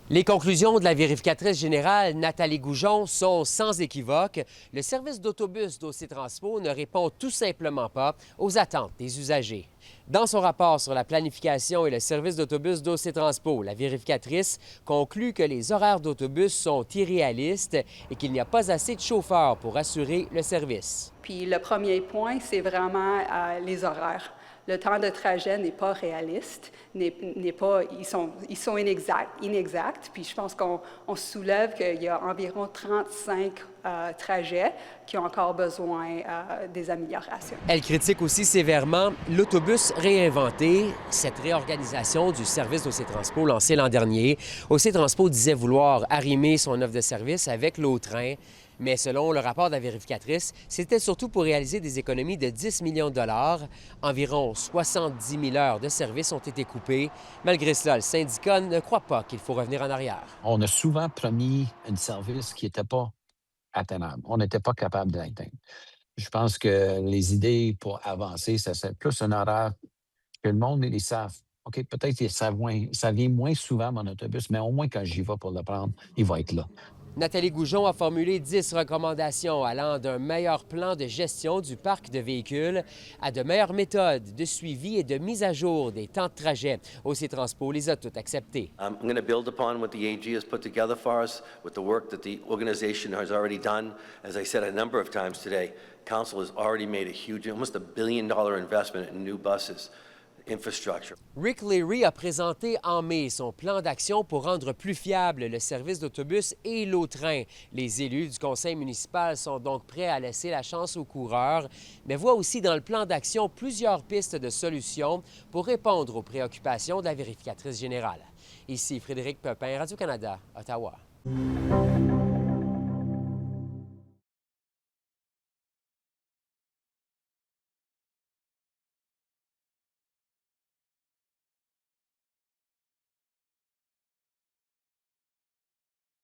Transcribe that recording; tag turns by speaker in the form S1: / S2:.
S1: Les conclusions de la vérificatrice générale Nathalie Goujon sont sans équivoque. Le service d'autobus d'OC Transpo ne répond tout simplement pas aux attentes des usagers. Dans son rapport sur la planification et le service d'autobus d'OC Transpo, la vérificatrice conclut que les horaires d'autobus sont irréalistes et qu'il n'y a pas assez de chauffeurs pour assurer le service.
S2: Puis le premier point, c'est vraiment les horaires. Le temps de trajet n'est pas réaliste, ils sont inexacts. Puis je pense qu'on soulève qu'il y a environ 35 trajets qui ont encore besoin des améliorations.
S1: Elle critique aussi sévèrement l'autobus réinventé, cette réorganisation du service d'OC Transpo lancée l'an dernier. OC Transpo disait vouloir arrimer son offre de service avec l'Auttrain. Mais selon le rapport de la vérificatrice, c'était surtout pour réaliser des économies de 10 millions de dollars. Environ 70 000 heures de service ont été coupées. Malgré cela, le syndicat ne croit pas qu'il faut revenir en arrière.
S3: On a souvent promis un service qui n'était pas atteignable. On n'était pas capable de l'atteindre. Je pense que les idées pour avancer, ça serait plus un horaire que le monde, ils savent. OK, peut-être que ça vient moins souvent, mon autobus, mais au moins quand j'y vais pour le prendre, il va être là.
S1: Nathalie Goujon a formulé 10 recommandations allant d'un meilleur plan de gestion du parc de véhicules à de meilleures méthodes de suivi et de mise à jour des temps de trajet. OC Transpo les a toutes acceptées.
S4: I'm going to build upon what the AG has put together for us with the work that the organization has already done. As I said a number of times today, Council has already made a huge, almost $1 billion investment in new buses. Infrastructure.
S1: Rick Leary a présenté en mai son plan d'action pour rendre plus fiable le service d'autobus et l'Auttrain. Les élus du conseil municipal sont donc prêts à laisser la chance aux coureurs, mais voient aussi dans le plan d'action plusieurs pistes de solutions pour répondre aux préoccupations de la vérificatrice générale. Ici Frédéric Pepin, Radio-Canada, Ottawa.